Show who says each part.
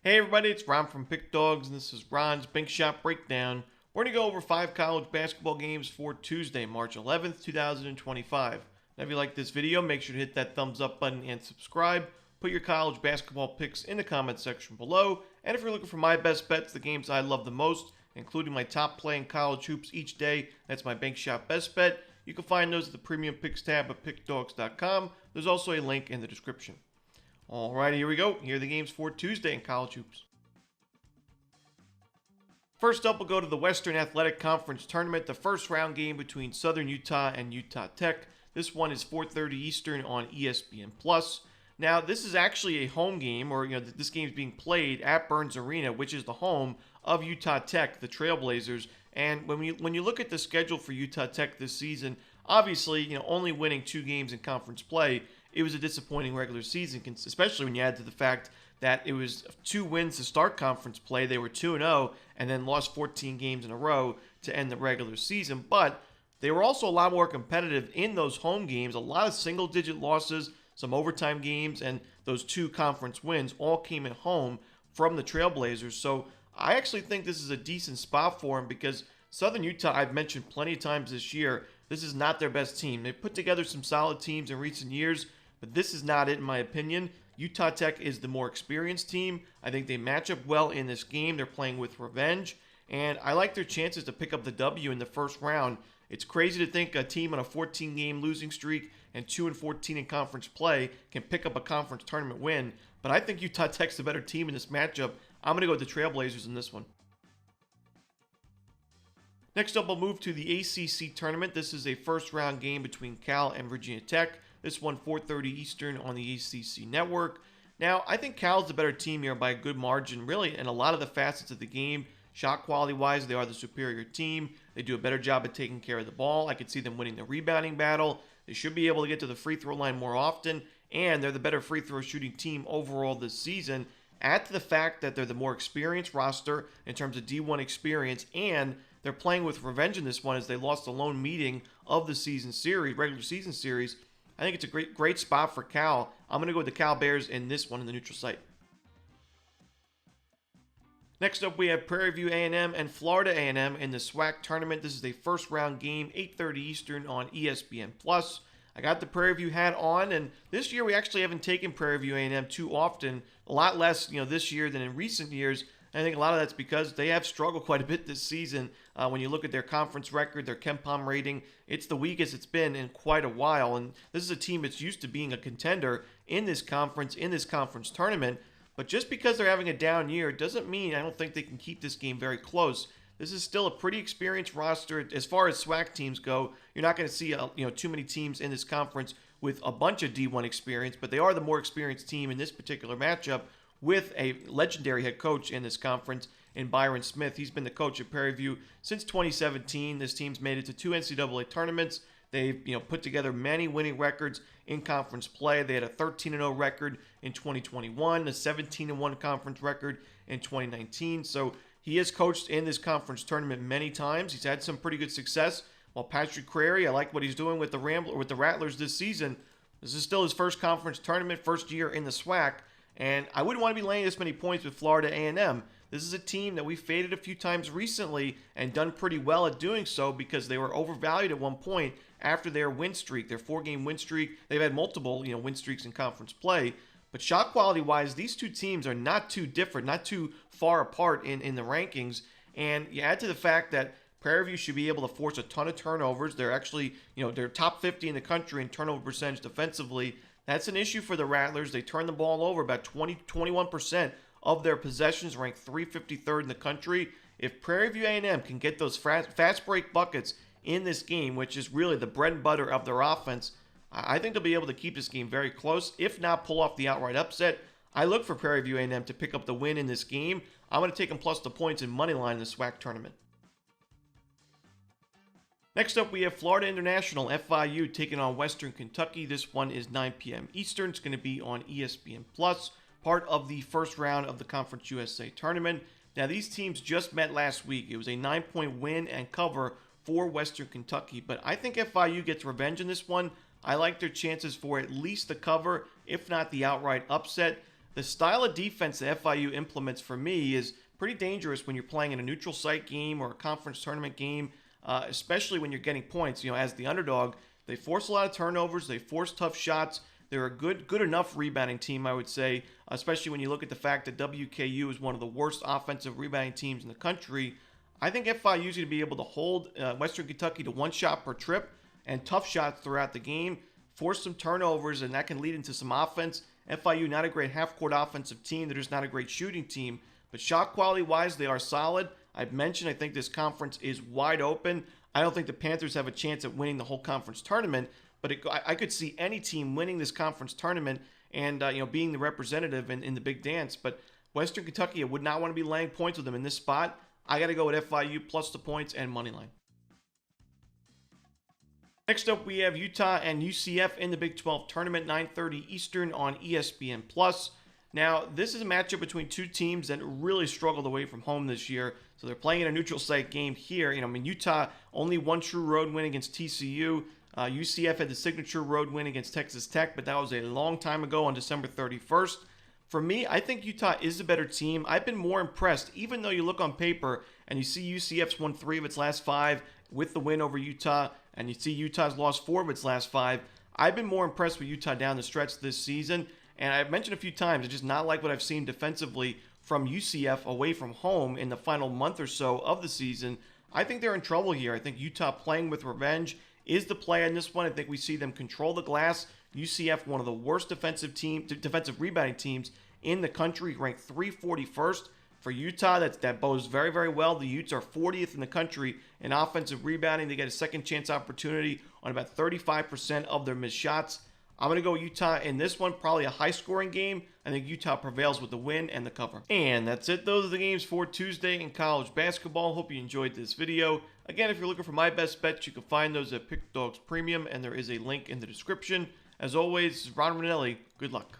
Speaker 1: Hey everybody, it's Ron from Pick Dawgz, and this is Ron's Bank Shot Breakdown. We're going to go over 5 college basketball games for Tuesday, March 11th, 2025. Now if you like this video, make sure to hit that thumbs up button and subscribe. Put your college basketball picks in the comment section below. And if you're looking for my best bets, the games I love the most, including my top play in college hoops each day, that's my Bank Shot Best Bet. You can find those at the Premium Picks tab at pickdawgz.com. There's also a link in the description. Alright, here we go. Here are the games for Tuesday in college hoops. First up, we'll go to the Western Athletic Conference Tournament, the first round game between Southern Utah and Utah Tech. This one is 4:30 Eastern on ESPN+. Now, this is actually a home game, or this game is being played at Burns Arena, which is the home of Utah Tech, the Trailblazers. And when you look at the schedule for Utah Tech this season, obviously, only winning 2 games in conference play, it was a disappointing regular season, especially when you add to the fact that it was 2 wins to start conference play. They were 2-0 and then lost 14 games in a row to end the regular season. But they were also a lot more competitive in those home games. A lot of single-digit losses, some overtime games, and those 2 conference wins all came at home from the Trailblazers. So I actually think this is a decent spot for them because Southern Utah, I've mentioned plenty of times this year, this is not their best team. They've put together some solid teams in recent years, but this is not it in my opinion. Utah Tech is the more experienced team. I think they match up well in this game. They're playing with revenge, and I like their chances to pick up the W in the first round. It's crazy to think a team on a 14-game losing streak and 2-14 in conference play can pick up a conference tournament win, but I think Utah Tech's the better team in this matchup. I'm going to go with the Trailblazers in this one. Next up, we'll move to the ACC tournament. This is a first-round game between Cal and Virginia Tech. This one 4:30 Eastern on the ACC network. Now, I think Cal's the better team here by a good margin, really, in a lot of the facets of the game. Shot quality-wise, they are the superior team. They do a better job at taking care of the ball. I could see them winning the rebounding battle. They should be able to get to the free throw line more often, and they're the better free throw shooting team overall this season. Add to the fact that they're the more experienced roster in terms of D1 experience, and they're playing with revenge in this one as they lost the lone meeting of the regular season series. I think it's a great spot for Cal. I'm going to go with the Cal Bears in this one in the neutral site. Next up, we have Prairie View A&M and Florida A&M in the SWAC tournament. This is a first-round game, 8:30 Eastern on ESPN+. I got the Prairie View hat on, and this year we actually haven't taken Prairie View A&M too often. A lot less, this year than in recent years. I think a lot of that's because they have struggled quite a bit this season. When you look at their conference record, their KenPom rating, it's the weakest it's been in quite a while. And this is a team that's used to being a contender in this conference tournament. But just because they're having a down year doesn't mean I don't think they can keep this game very close. This is still a pretty experienced roster. As far as SWAC teams go, you're not going to see too many teams in this conference with a bunch of D1 experience, but they are the more experienced team in this particular matchup, with a legendary head coach in this conference in Byron Smith. He's been the coach at Prairie View since 2017. This team's made it to 2 NCAA tournaments. They've put together many winning records in conference play. They had a 13-0 record in 2021, a 17-1 conference record in 2019. So he has coached in this conference tournament many times. He's had some pretty good success. While Patrick Crary, I like what he's doing with the Rattlers this season. This is still his first conference tournament, first year in the SWAC. And I wouldn't want to be laying this many points with Florida A&M. This is a team that we faded a few times recently and done pretty well at doing so because they were overvalued at one point after their win streak, their 4-game win streak. They've had multiple, win streaks in conference play. But shot quality-wise, these 2 teams are not too different, not too far apart in the rankings. And you add to the fact that Prairie View should be able to force a ton of turnovers. They're actually, they're top 50 in the country in turnover percentage defensively. That's an issue for the Rattlers. They turn the ball over about 21% of their possessions, ranked 353rd in the country. If Prairie View A&M can get those fast break buckets in this game, which is really the bread and butter of their offense, I think they'll be able to keep this game very close, if not pull off the outright upset. I look for Prairie View A&M to pick up the win in this game. I'm going to take them plus the points in money line in the SWAC tournament. Next up, we have Florida International, FIU, taking on Western Kentucky. This one is 9 p.m. Eastern. It's going to be on ESPN+, part of the first round of the Conference USA tournament. Now, these teams just met last week. It was a 9-point win and cover for Western Kentucky, but I think FIU gets revenge in this one. I like their chances for at least the cover, if not the outright upset. the style of defense that FIU implements for me is pretty dangerous when you're playing in a neutral site game or a conference tournament game, especially when you're getting points. As the underdog, they force a lot of turnovers, they force tough shots. They're a good enough rebounding team, I would say, especially when you look at the fact that WKU is one of the worst offensive rebounding teams in the country. I think FIU is going to be able to hold Western Kentucky to 1 shot per trip and tough shots throughout the game, force some turnovers, and that can lead into some offense. FIU, not a great half-court offensive team. They're just not a great shooting team. But shot quality-wise, they are solid. I've mentioned I think this conference is wide open. I don't think the Panthers have a chance at winning the whole conference tournament, but I could see any team winning this conference tournament and being the representative in the big dance. But Western Kentucky, I would not want to be laying points with them in this spot. I got to go with FIU plus the points and money line. Next up, we have Utah and UCF in the Big 12 tournament, 9:30 Eastern on ESPN+. Now, this is a matchup between two teams that really struggled away from home this year. So they're playing in a neutral site game here. Utah only one true road win against TCU. UCF had the signature road win against Texas Tech, but that was a long time ago on December 31st. For me, I think Utah is the better team. I've been more impressed, even though you look on paper and you see UCF's won 3 of its last 5 with the win over Utah, and you see Utah's lost 4 of its last 5. I've been more impressed with Utah down the stretch this season, and I've mentioned a few times, it's just not like what I've seen defensively from UCF away from home in the final month or so of the season. I think they're in trouble here. I think Utah playing with revenge is the play on this one. I think we see them control the glass. UCF, one of the worst defensive rebounding teams in the country, ranked 341st. For Utah, that bodes very, very well. The Utes are 40th in the country in offensive rebounding. They get a second chance opportunity on about 35% of their missed shots. I'm going to go Utah in this one, probably a high-scoring game. I think Utah prevails with the win and the cover. And that's it. Those are the games for Tuesday in college basketball. Hope you enjoyed this video. Again, if you're looking for my best bets, you can find those at Pickdawgz Premium, and there is a link in the description. As always, this is Romanelli. Good luck.